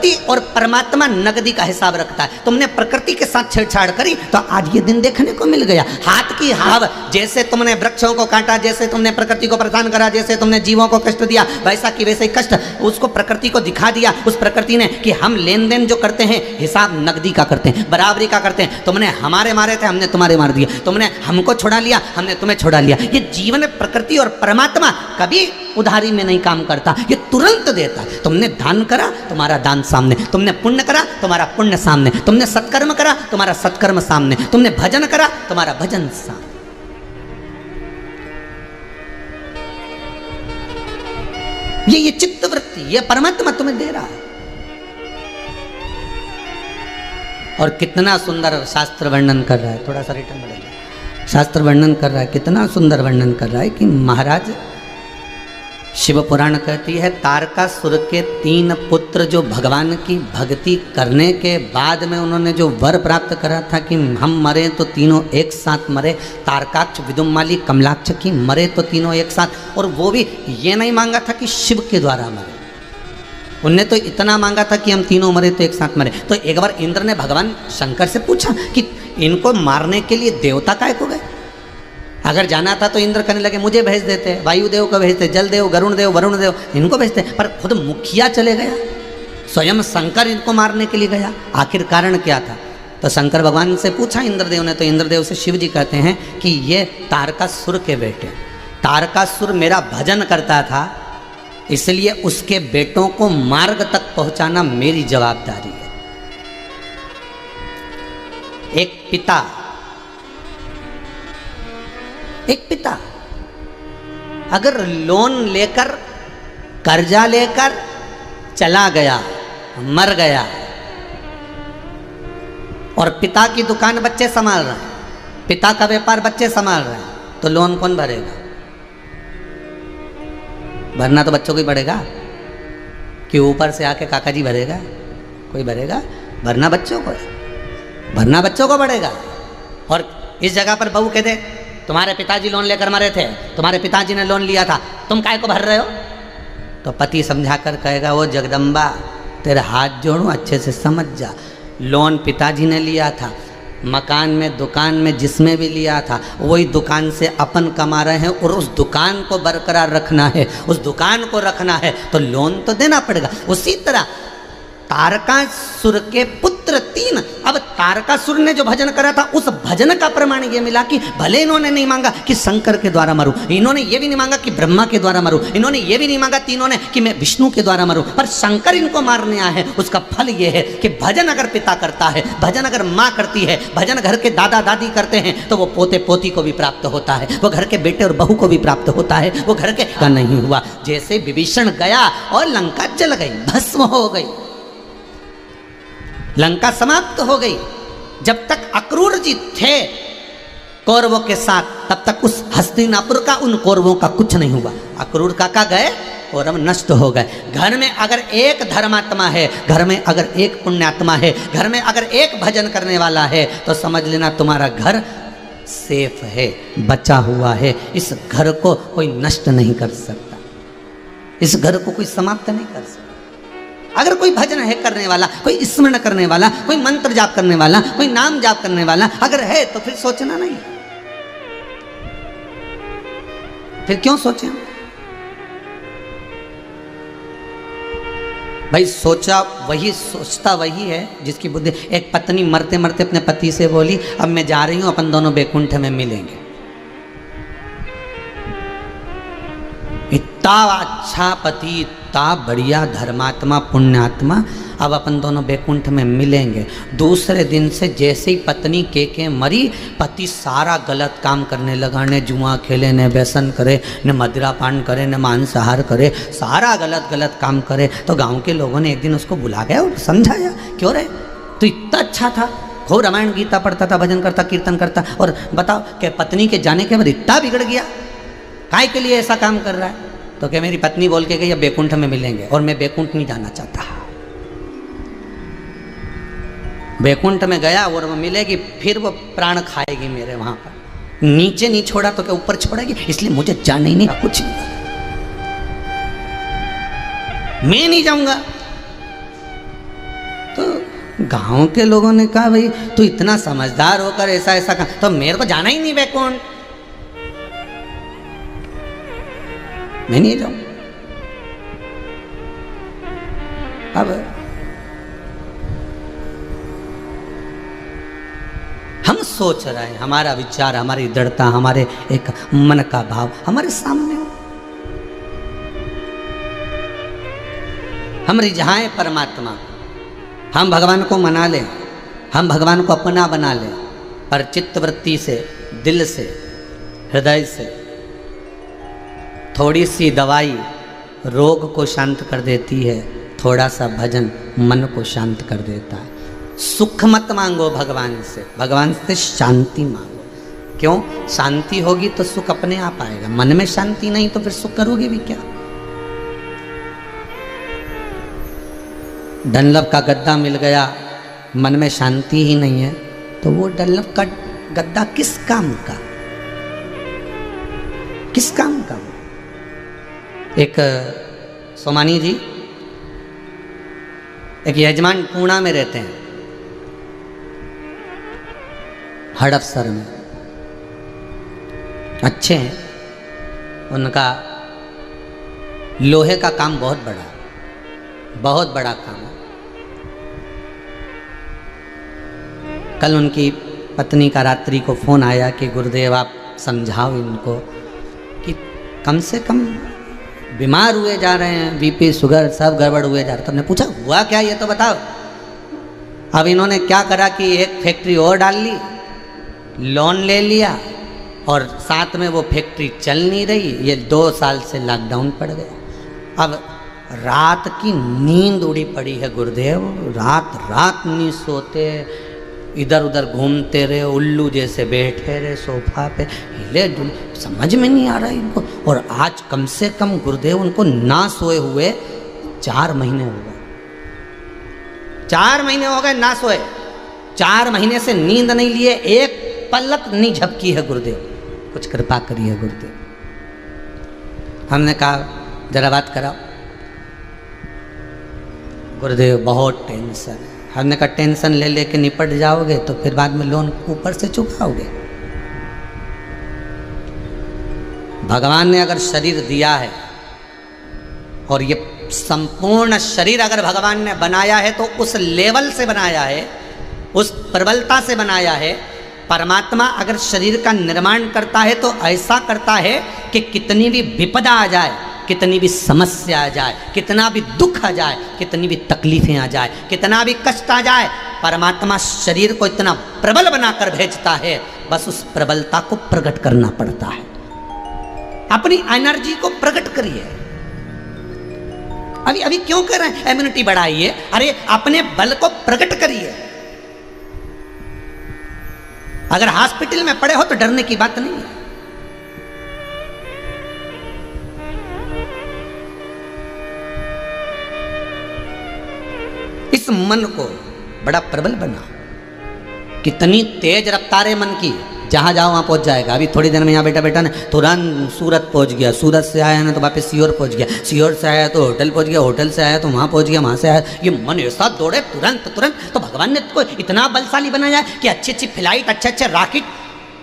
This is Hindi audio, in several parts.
प्रकृति और परमात्मा नगदी का हिसाब रखता है। तुमने प्रकृति के साथ छेड़छाड़ करी तो आज ये दिन देखने को मिल गया। हाथ की हाव, जैसे तुमने वृक्षों को काटा, जैसे तुमने प्रकृति को परेशान करा, जैसे तुमने जीवों को कष्ट दिया, वैसा की वैसे ही कष्ट उसको प्रकृति को दिखा दिया। उस प्रकृति ने कि हम लेन देन जो करते हैं हिसाब नगदी का करते हैं, बराबरी का करते हैं। तुमने हमारे मारे थे, हमने तुम्हारे मार दिए, तुमने हमको छोड़ा लिया, हमने तुम्हें छोड़ा लिया। ये जीवन प्रकृति और परमात्मा कभी उधारी में नहीं काम करता, ये तुरंत देता है। तुमने दान करा, तुम्हारा दान सामने, तुमने पुण्य करा, तुम्हारा पुण्य सामने, तुमने सत्कर्म करा, तुम्हारा सत्कर्म सामने, तुमने भजन करा, तुम्हारा भजन सामने। ये चित्त वृत्ति, ये परमात्मा तुम्हें दे रहा है। और कितना सुंदर शास्त्र वर्णन कर रहा है, थोड़ा सा रिटर्न बढ़ेगा। शास्त्र वर्णन कर रहा है, कितना सुंदर वर्णन कर रहा है कि महाराज शिव पुराण कहती है तारकासुर के 3 पुत्र जो भगवान की भक्ति करने के बाद में उन्होंने जो वर प्राप्त करा था कि हम मरे तो तीनों एक साथ मरे, तारकाक्ष, विदुमाली, कमलाक्ष की मरे तो तीनों एक साथ। और वो भी ये नहीं मांगा था कि शिव के द्वारा मरे, उनने तो इतना मांगा था कि हम तीनों मरे तो एक साथ मरे। तो एक बार इंद्र ने भगवान शंकर से पूछा कि इनको मारने के लिए देवता काय को गए? अगर जाना था तो इंद्र कहने लगे मुझे भेज देते, वायुदेव को भेजते, जलदेव, गरुण देव, वरुण देव, इनको भेजते, पर खुद मुखिया चले गया, स्वयं शंकर इनको मारने के लिए गया। आखिर कारण क्या था? तो शंकर भगवान से पूछा इंद्रदेव ने, तो इंद्रदेव से शिव जी कहते हैं कि ये तारकासुर के बेटे, तारकासुर मेरा भजन करता था, इसलिए उसके बेटों को मार्ग तक पहुंचाना मेरी जवाबदारी है। एक पिता अगर लोन लेकर, कर्जा लेकर चला गया, मर गया, और पिता की दुकान बच्चे संभाल रहे हैं, पिता का व्यापार बच्चे संभाल रहे हैं, तो लोन कौन भरेगा? भरना तो बच्चों को ही पड़ेगा कि ऊपर से आके काका जी भरेगा? कोई भरेगा? भरना बच्चों को, भरना बच्चों को पड़ेगा। और इस जगह पर बहू कह दे तुम्हारे पिताजी लोन लेकर मरे थे, तुम्हारे पिताजी ने लोन लिया था, तुम काय को भर रहे हो? तो पति समझा कर कहेगा वो जगदम्बा तेरे हाथ जोड़ूं, अच्छे से समझ जा, लोन पिताजी ने लिया था, मकान में, दुकान में, जिसमें भी लिया था वही दुकान से अपन कमा रहे हैं, और उस दुकान को बरकरार रखना है, उस दुकान को रखना है तो लोन तो देना पड़ेगा। उसी तरह तारकासुर के पुत्र 3, अब तारकासुर ने जो भजन करा था उस भजन का प्रमाण ये मिला कि भले इन्होंने नहीं मांगा कि शंकर के द्वारा मरूं, इन्होंने ये भी नहीं मांगा कि ब्रह्मा के द्वारा मरूं, इन्होंने ये भी नहीं मांगा तीनों ने कि मैं विष्णु के द्वारा मरूं, पर शंकर इनको मारने आए हैं। उसका फल ये है कि भजन अगर पिता करता है, भजन अगर माँ करती है, भजन घर के दादा दादी करते हैं तो वो पोते पोती को भी प्राप्त होता है, वो घर के बेटे और बहू को भी प्राप्त होता है, वो घर के का नहीं हुआ। जैसे विभीषण गया और लंका जल गई, भस्म हो गई, लंका समाप्त हो गई। जब तक अक्रूर जी थे कौरवों के साथ, तब तक उस हस्तिनापुर का, उन कौरवों का कुछ नहीं हुआ। अक्रूर काका गए, कौरव नष्ट हो गए। घर में अगर एक धर्मात्मा है, घर में अगर एक पुण्यात्मा है, घर में अगर एक भजन करने वाला है, तो समझ लेना तुम्हारा घर सेफ है, बचा हुआ है। इस घर को कोई नष्ट नहीं कर सकता, इस घर को कोई समाप्त नहीं कर सकता। अगर कोई भजन है करने वाला, कोई स्मरण करने वाला, कोई मंत्र जाप करने वाला, कोई नाम जाप करने वाला अगर है तो फिर सोचना नहीं, फिर क्यों सोचें भाई? सोचता वही है जिसकी बुद्धि। एक पत्नी मरते मरते अपने पति से बोली अब मैं जा रही हूं, अपन दोनों बैकुंठ में मिलेंगे। इतना अच्छा पति, इतना बढ़िया धर्मात्मा, पुण्यात्मा, अब अपन दोनों बैकुंठ में मिलेंगे। दूसरे दिन से जैसे ही पत्नी के मरी, पति सारा गलत काम करने लगा, ने जुआ खेले, ने व्यसन करे, ने मदिरा पान करे, ने मांसाहार करे, सारा गलत काम करे। तो गांव के लोगों ने एक दिन उसको बुला गया और समझाया, क्यों रे तो इतना अच्छा था, खूब रामायण गीता पढ़ता था, भजन करता, कीर्तन करता, और बताओ कि पत्नी के जाने के बाद इतना बिगड़ गया, काय के लिए ऐसा काम कर रहा है? तो क्या मेरी पत्नी बोल के गई अब बैकुंठ में मिलेंगे, और मैं बैकुंठ नहीं जाना चाहता। बैकुंठ में गया और वो मिलेगी, फिर वो प्राण खाएगी मेरे वहां पर। नीचे नहीं छोड़ा तो क्या ऊपर छोड़ेगी? इसलिए मुझे जाने ही नहीं, कुछ नहीं, मैं नहीं जाऊंगा। तो गांव के लोगों ने कहा भाई तू इतना समझदार होकर ऐसा ऐसा कर, तो मेरे को जाना ही नहीं वैकुंठ, मैं नहीं जाऊं। अब हम सोच रहे हैं, हमारा विचार, हमारी दृढ़ता, हमारे एक मन का भाव हमारे सामने हो, हम रिझाएं परमात्मा, हम भगवान को मना लें, हम भगवान को अपना बना लें, पर चित्तवृत्ति से, दिल से, हृदय से। थोड़ी सी दवाई रोग को शांत कर देती है, थोड़ा सा भजन मन को शांत कर देता है। सुख मत मांगो भगवान से शांति मांगो। क्यों? शांति होगी तो सुख अपने आप आएगा, मन में शांति नहीं तो फिर सुख करोगे भी क्या। डनलप का गद्दा मिल गया, मन में शांति ही नहीं है, तो वो डनलप का गद्दा किस काम का, किस काम का। एक सोमानी जी, एक यजमान पूना में रहते हैं, हड़पसर में, अच्छे हैं, उनका लोहे का काम बहुत बड़ा, बहुत बड़ा काम है। कल उनकी पत्नी का रात्रि को फोन आया कि गुरुदेव आप समझाओ इनको कि कम से कम बीमार हुए जा रहे हैं, बीपी शुगर सब गड़बड़ हुए जा रहे। तो हमने पूछा हुआ क्या ये तो बताओ। अब इन्होंने क्या करा कि एक फैक्ट्री और डाल ली, लोन ले लिया, और साथ में वो फैक्ट्री चल नहीं रही। ये 2 साल से लॉकडाउन पड़ गया। अब रात की नींद उड़ी पड़ी है गुरुदेव, रात रात नहीं सोते, इधर उधर घूमते रहे, उल्लू जैसे बैठे रहे सोफा पे, हिले डुले, समझ में नहीं आ रहा इनको। और आज कम से कम गुरुदेव उनको ना सोए हुए 4 महीने हो गए, 4 महीने हो गए ना सोए, 4 महीने से नींद नहीं लिए, एक पलक नहीं झपकी है गुरुदेव, कुछ कृपा करिए गुरुदेव। हमने कहा जरा बात कराओ। गुरुदेव बहुत टेंशन है। हमने कहा टेंशन ले लेके निपट जाओगे तो फिर बाद में लोन ऊपर से चुकाओगे। भगवान ने अगर शरीर दिया है और ये संपूर्ण शरीर अगर भगवान ने बनाया है तो उस लेवल से बनाया है, उस प्रबलता से बनाया है। परमात्मा अगर शरीर का निर्माण करता है तो ऐसा करता है कि कितनी भी विपदा आ जाए, कितनी भी समस्या आ जाए, कितना भी दुख आ जाए, कितनी भी तकलीफें आ जाए, कितना भी कष्ट आ जाए, परमात्मा शरीर को इतना प्रबल बनाकर भेजता है, बस उस प्रबलता को प्रकट करना पड़ता है। अपनी एनर्जी को प्रकट करिए। अभी अभी क्यों कर रहे हैं इम्यूनिटी बढ़ाइए? अरे अपने बल को प्रकट करिए। अगर हॉस्पिटल में पड़े हो तो डरने की बात नहीं है। इस मन को बड़ा प्रबल बनाओ। कितनी तेज रफ्तार है मन की, जहां जाओ वहां पहुंच जाएगा। अभी थोड़ी देर में यहाँ बेटा बेटा ने तुरंत सूरत पहुंच गया, सूरत से आया ना तो वापस सीहोर पहुंच गया, सीहोर से आया तो होटल पहुंच गया, होटल से आया तो वहां पहुंच गया, वहां से आया। ये मन ऐसा दौड़े तुरंत तुरंत। तो भगवान ने इसको इतना बलशाली बनाया कि अच्छी अच्छी फ्लाइट, अच्छे अच्छे रॉकेट,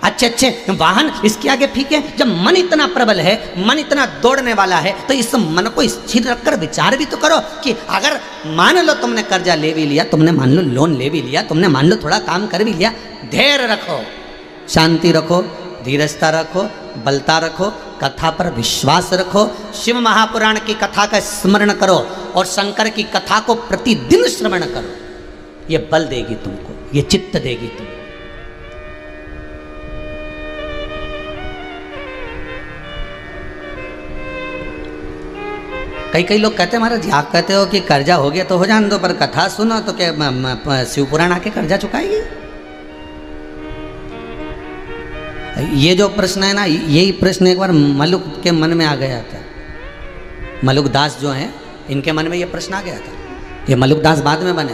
अच्छे अच्छे वाहन इसके आगे फीके। जब मन इतना प्रबल है, मन इतना दौड़ने वाला है, तो इस मन को स्थिर रखकर विचार भी तो करो कि अगर मान लो तुमने कर्जा ले भी लिया, तुमने मान लो लोन ले भी लिया, तुमने मान लो थोड़ा काम कर भी लिया, धैर्य रखो, शांति रखो, धीरजता रखो, बलता रखो, कथा पर विश्वास रखो, शिव महापुराण की कथा का स्मरण करो और शंकर की कथा को प्रतिदिन श्रवण करो। ये बल देगी तुमको, ये चित्त देगी तुमको। कई लोग कहते हैं महाराज आप कहते हो कि कर्जा हो गया तो हो जाने दो, पर कथा सुनो तो क्या शिवपुराण आके कर्जा चुकाएगी? ये जो प्रश्न है ना, यही प्रश्न एक बार मलुक के मन में आ गया था। मलुक दास जो हैं, इनके मन में ये प्रश्न आ गया था। ये मलुक दास बाद में बने,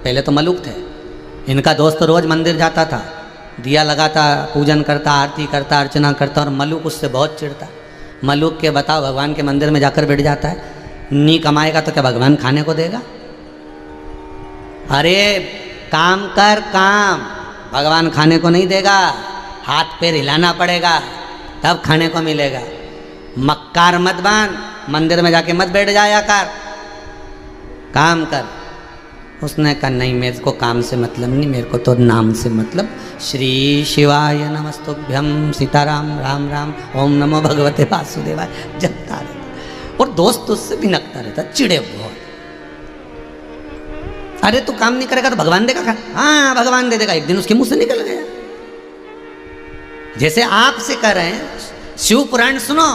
पहले तो मलुक थे। इनका दोस्त रोज मंदिर जाता था, दिया लगाता, पूजन करता, आरती करता, अर्चना करता, और मलुक उससे बहुत चिढ़ता। मलुक के बताओ भगवान के मंदिर में जाकर बैठ जाता है, नहीं कमाएगा तो क्या भगवान खाने को देगा? अरे काम कर काम, भगवान खाने को नहीं देगा, हाथ पैर हिलाना पड़ेगा तब खाने को मिलेगा। मक्कार मत बांध, मंदिर में जाके मत बैठ जाया कर, काम कर। उसने कहा नहीं, मेरे को काम से मतलब नहीं, मेरे को तो नाम से मतलब। श्री शिवाय नमस्तुभ्यम, सीताराम राम राम, ओम नमो भगवते वासुदेवाय जपता रहता। और दोस्त उससे भी नकता रहता, चिड़े बहुत। अरे तू काम नहीं करेगा तो भगवान देगा क्या? हाँ भगवान दे देगा। एक दिन उसके मुंह से निकल गया। जैसे आपसे कह रहे हैं शिव पुराण सुनो,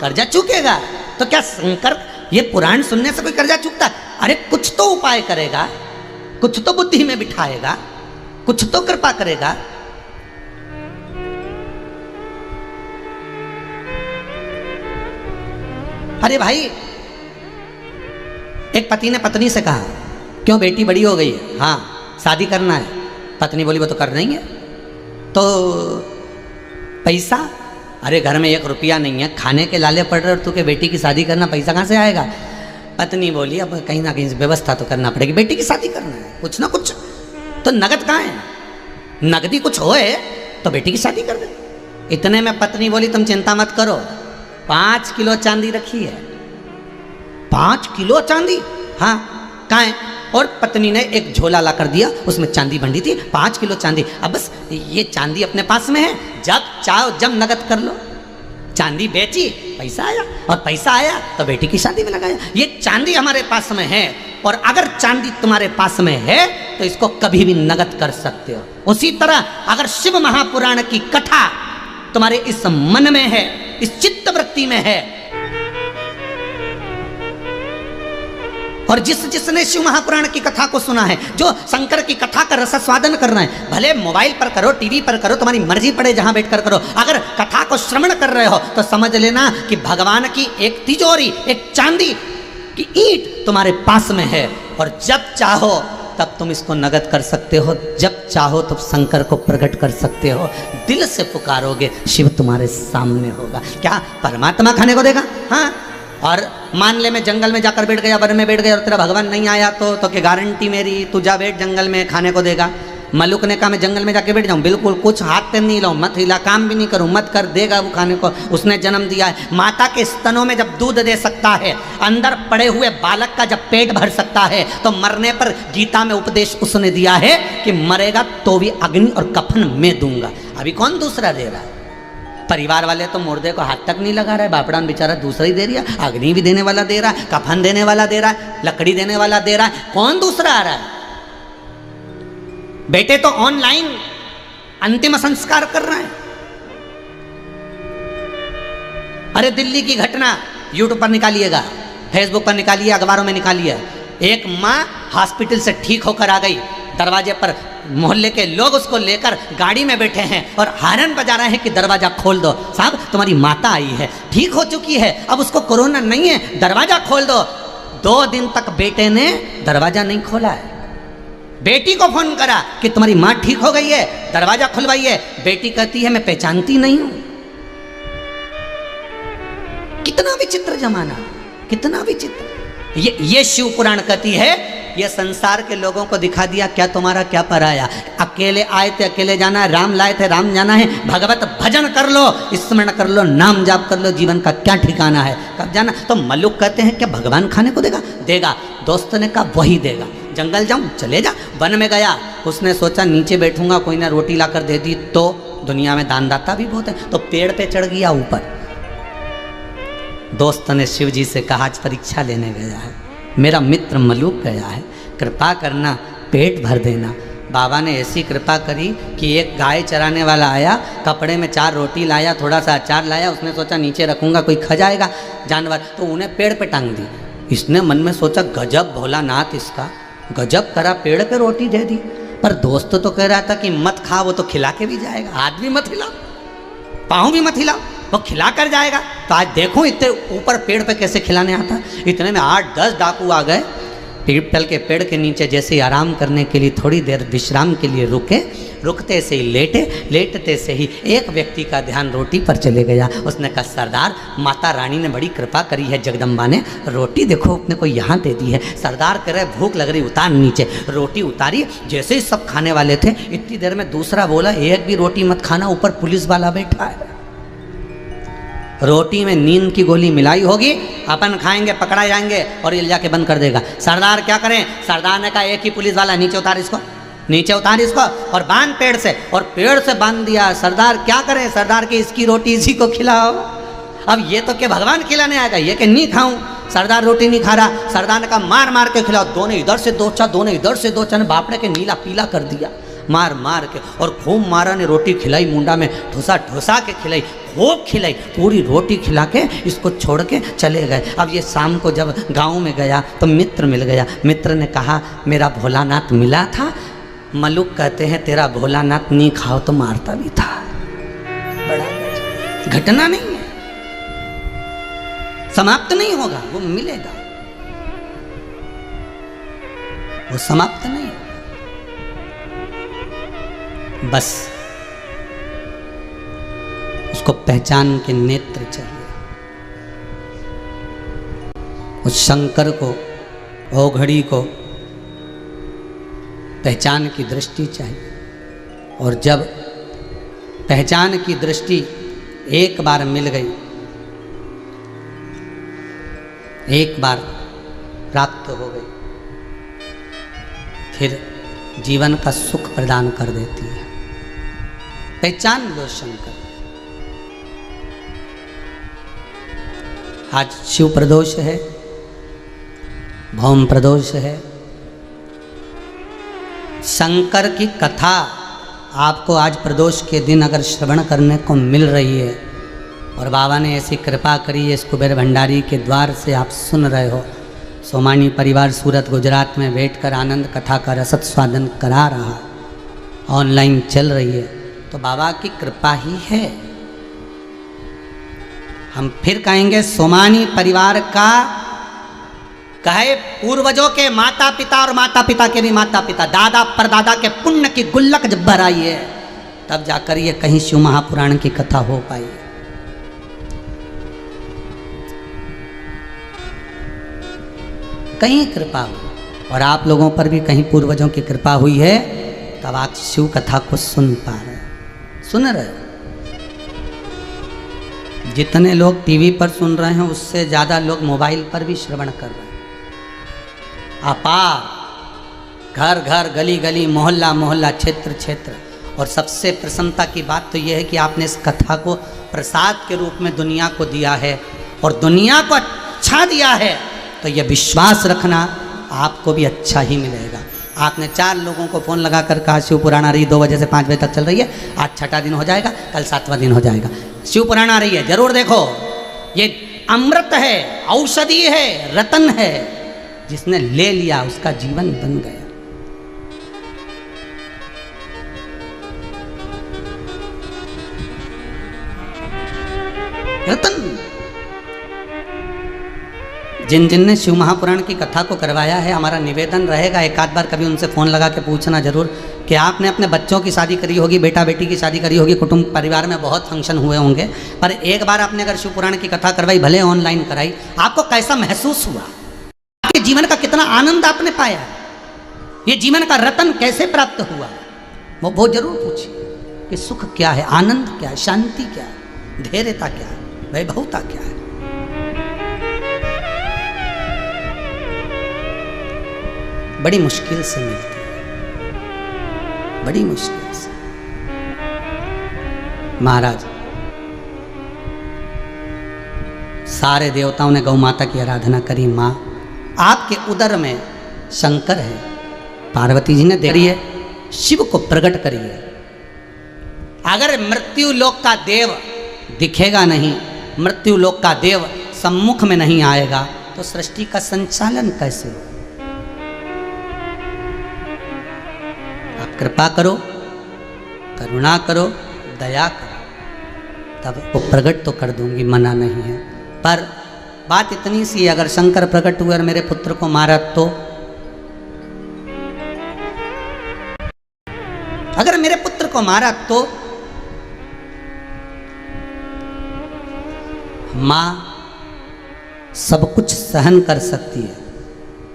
कर्जा चूकेगा। तो क्या शंकर ये पुराण सुनने से कोई कर्जा चूकता? अरे कुछ तो उपाय करेगा, कुछ तो बुद्धि में बिठाएगा, कुछ तो कृपा करेगा। अरे भाई, एक पति ने पत्नी से कहा, क्यों बेटी बड़ी हो गई है, हाँ शादी करना है। पत्नी बोली वो तो करना ही है। तो पैसा, अरे घर में 1 रुपया नहीं है, खाने के लाले पड़ रहे और तू के बेटी की शादी करना, पैसा कहाँ से आएगा? पत्नी बोली अब कहीं ना कहीं से व्यवस्था तो करना पड़ेगी, बेटी की शादी करना है, कुछ ना कुछ तो। नगद कहाँ है? नगदी कुछ होए तो बेटी की शादी कर दे। इतने में पत्नी बोली तुम चिंता मत करो, 5 किलो चांदी रखी है। 5 किलो चांदी? हाँ कहाँ है? और पत्नी ने एक झोला ला कर दिया, उसमें चांदी बंधी थी, 5 किलो चांदी। अब बस ये चांदी अपने पास में है, जब चाहो जब नगद कर लो। चांदी बेची, पैसा आया, और पैसा आया तो बेटी की शादी में लगाया। ये चांदी हमारे पास में है, और अगर चांदी तुम्हारे पास में है तो इसको कभी भी नगद कर सकते हो। उसी तरह अगर शिव महापुराण की कथा तुम्हारे इस मन में है, इस चित्त वृत्ति में है, और जिसने शिव महापुराण की कथा को सुना है, जो शंकर की कथा का रसास्वादन करना है, भले मोबाइल पर करो, टीवी पर करो, तुम्हारी मर्जी पड़े जहां बैठकर करो, अगर कथा को श्रवण कर रहे हो तो समझ लेना कि भगवान की एक तिजोरी, एक चांदी की ईंट तुम्हारे पास में है। और जब चाहो तब तुम इसको नगद कर सकते हो, जब चाहो तो शंकर को प्रकट कर सकते हो। दिल से पुकारोगे, शिव तुम्हारे सामने होगा। क्या परमात्मा खाने को देगा? हाँ। और मान ले मैं जंगल में जाकर बैठ गया, वन में बैठ गया, और तेरा भगवान नहीं आया तो क्या गारंटी मेरी? तू जा बैठ जंगल में, खाने को देगा। मलुक ने कहा मैं जंगल में जाके बैठ जाऊँ, बिल्कुल कुछ हाथ पे नहीं लाऊं, मत हिला, काम भी नहीं करूँ, मत कर, देगा वो खाने को। उसने जन्म दिया है। माता के स्तनों में जब दूध दे सकता है, अंदर पड़े हुए बालक का जब पेट भर सकता है, तो मरने पर गीता में उपदेश उसने दिया है कि मरेगा तो भी अग्नि और कफन मैं दूंगा। अभी कौन दूसरा दे रहा है? परिवार वाले तो मुर्दे को हाथ तक नहीं लगा रहा है, बापड़ान बेचारा दूसरा ही दे रहा है। अग्नि भी देने वाला दे रहा है, कफन देने वाला दे रहा है, लकड़ी देने वाला दे रहा है, कौन दूसरा आ रहा है? बेटे तो ऑनलाइन अंतिम संस्कार कर रहे हैं। अरे दिल्ली की घटना यूट्यूब पर निकालिएगा, फेसबुक पर निकालिए, अखबारों में निकालिए। एक माँ हॉस्पिटल से ठीक होकर आ गई, दरवाजे पर मोहल्ले के लोग उसको लेकर गाड़ी में बैठे हैं और हारन बजा रहे हैं कि दरवाजा खोल दो। साहब तुम्हारी माता आई है, ठीक हो चुकी है, अब उसको कोरोना नहीं है, दरवाजा खोल दो। 2 दिन तक बेटे ने दरवाजा नहीं खोला है। बेटी को फोन करा कि तुम्हारी माँ ठीक हो गई है, दरवाजा खुलवाइए। बेटी कहती है मैं पहचानती नहीं हूं। कितना विचित्र जमाना, कितना विचित्र। ये शिव पुराण कहती है, ये संसार के लोगों को दिखा दिया क्या तुम्हारा क्या पराया। अकेले आए थे अकेले जाना है, राम लाए थे राम जाना है। भगवत भजन कर लो, स्मरण कर लो, नाम जाप कर लो, जीवन का क्या ठिकाना है, कब जाना। तो मल्लुक कहते हैं क्या भगवान खाने को देगा? देगा। दोस्त ने कहा वही देगा। जंगल जाऊं, चले जा। वन में गया, उसने सोचा नीचे बैठूंगा, कोई ना रोटी लाकर दे दी तो दुनिया में दानदाता भी बहुत है, तो पेड़ पे चढ़ गया ऊपर। दोस्त ने शिव जी से कहा आज परीक्षा लेने गया है, मेरा मित्र मलूक गया है, कृपा करना, पेट भर देना। बाबा ने ऐसी कृपा करी कि एक गाय चराने वाला आया, कपड़े में 4 रोटी लाया, थोड़ा सा अचार लाया। उसने सोचा नीचे रखूंगा कोई खा जाएगा जानवर, तो उन्हें पेड़ पे टांग दी। इसने मन में सोचा गजब भोलानाथ इसका, गजब करा, पेड़ पे रोटी दे दी। पर दोस्त तो कह रहा था कि मत खा, वो तो खिला के भी जाएगा। हाथ भी मत हिलाओ, पाँव भी मत हिलाओ, वो खिला कर जाएगा। तो आज देखो इतने ऊपर पेड़ पे कैसे खिलाने आता। इतने में 8-10 डाकू आ गए, पीपल के पेड़ के नीचे जैसे आराम करने के लिए थोड़ी देर विश्राम के लिए रुके, रुकते से ही लेटे, लेटते से ही एक व्यक्ति का ध्यान रोटी पर चले गया। उसने कहा सरदार, माता रानी ने बड़ी कृपा करी है, जगदम्बा ने, रोटी देखो अपने को यहाँ दे दी है। सरदार कह रहे भूख लग रही, उतार नीचे। रोटी उतारी, जैसे ही सब खाने वाले थे इतनी देर में दूसरा बोला एक भी रोटी मत खाना, ऊपर पुलिस वाला बैठा है। रोटी में नींद की गोली मिलाई होगी, अपन खाएंगे पकड़ा जाएंगे और ये जाके बंद कर देगा। सरदार क्या करें? सरदार ने कहा एक ही पुलिस वाला, नीचे उतार इसको, नीचे उतार इसको और बांध पेड़ से, और पेड़ से बांध दिया। सरदार क्या करें? सरदार के इसकी रोटी इसी को खिलाओ। अब ये तो क्या भगवान खिलाने आएगा, ये कि नहीं खाऊं। सरदार रोटी नहीं खा रहा। सरदार ने कहा मार मार के खिलाओ। दोनों इधर से दो चा, दोनों इधर से दो चा, बापड़े के नीला पीला कर दिया मार मार के, और खूब मारा ने रोटी खिलाई, मुंडा में ठुसा ठुसा के खिलाई, खूब खिलाई, पूरी रोटी खिला के इसको छोड़ के चले गए। अब ये शाम को जब गांव में गया तो मित्र मिल गया। मित्र ने कहा मेरा भोलानाथ मिला था। मलुक कहते हैं तेरा भोलानाथ नहीं खाओ तो मारता भी था। बड़ा घटना नहीं है, समाप्त नहीं होगा, वो मिलेगा, वो समाप्त नहीं होगा। बस उसको पहचान के नेत्र चाहिए, उस शंकर को, औघड़ी को पहचान की दृष्टि चाहिए। और जब पहचान की दृष्टि एक बार मिल गई, एक बार प्राप्त हो गई, फिर जीवन का सुख प्रदान कर देती है। पहचान लो शंकर। आज शिव प्रदोष है, भौम प्रदोष है। शंकर की कथा आपको आज प्रदोष के दिन अगर श्रवण करने को मिल रही है और बाबा ने ऐसी कृपा करी है, इस कुबेर भंडारी के द्वार से आप सुन रहे हो, सोमानी परिवार सूरत गुजरात में बैठकर आनंद कथा का रसद स्वादन करा रहा, ऑनलाइन चल रही है, तो बाबा की कृपा ही है। हम फिर कहेंगे सोमानी परिवार का कहे पूर्वजों के माता पिता और माता पिता के भी माता पिता, दादा परदादा के पुण्य की गुल्लक जब भर आई है तब जाकर ये कहीं शिव महापुराण की कथा हो पाई है। कहीं कृपा हुई और आप लोगों पर भी कहीं पूर्वजों की कृपा हुई है, तब आप शिव कथा को सुन पा रहे, सुन रहे। जितने लोग टीवी पर सुन रहे हैं उससे ज़्यादा लोग मोबाइल पर भी श्रवण कर रहे हैं। अपार, घर घर, गली गली, मोहल्ला मोहल्ला, क्षेत्र क्षेत्र। और सबसे प्रसन्नता की बात तो यह है कि आपने इस कथा को प्रसाद के रूप में दुनिया को दिया है, और दुनिया को अच्छा दिया है, तो यह विश्वास रखना आपको भी अच्छा ही मिलेगा। आपने 4 लोगों को फ़ोन लगा कर कहा शिव पुराण आ रही 2 बजे से 5 बजे तक चल रही है, आज 6ठा दिन हो जाएगा, कल 7वां दिन हो जाएगा, शिव पुराण आ रही है, जरूर देखो। ये अमृत है, औषधि है, रतन है। जिसने ले लिया उसका जीवन बन गया। रतन। जिन जिन ने शिव महापुराण की कथा को करवाया है, हमारा निवेदन रहेगा एक आध बार कभी उनसे फ़ोन लगा के पूछना जरूर कि आपने अपने बच्चों की शादी करी होगी, बेटा बेटी की शादी करी होगी, कुटुंब परिवार में बहुत फंक्शन हुए होंगे, पर एक बार आपने अगर शिव पुराण की कथा करवाई, भले ऑनलाइन कराई, आपको कैसा महसूस हुआ? आपके जीवन का कितना आनंद आपने पाया? ये जीवन का रतन कैसे प्राप्त हुआ? वो जरूर पूछिए कि सुख क्या है, आनंद क्या है, शांति क्या है, धैर्यता क्या है, वैभवता क्या है। बड़ी मुश्किल से मिलती है, बड़ी मुश्किल से। महाराज, सारे देवताओं ने गौ माता की आराधना करी। माँ, आपके उदर में शंकर है, पार्वती जी ने दे रही है, शिव को प्रकट करी है। अगर मृत्यु लोक का देव दिखेगा नहीं, मृत्यु लोक का देव सम्मुख में नहीं आएगा, तो सृष्टि का संचालन कैसे हो? आप कृपा करो, करुणा करो, दया करो, तब वो प्रकट तो कर दूंगी, मना नहीं है। पर बात इतनी सी, अगर शंकर प्रकट हुए और मेरे पुत्र को मारा तो अगर मेरे पुत्र को मारा तो मां सब कुछ सहन कर सकती है,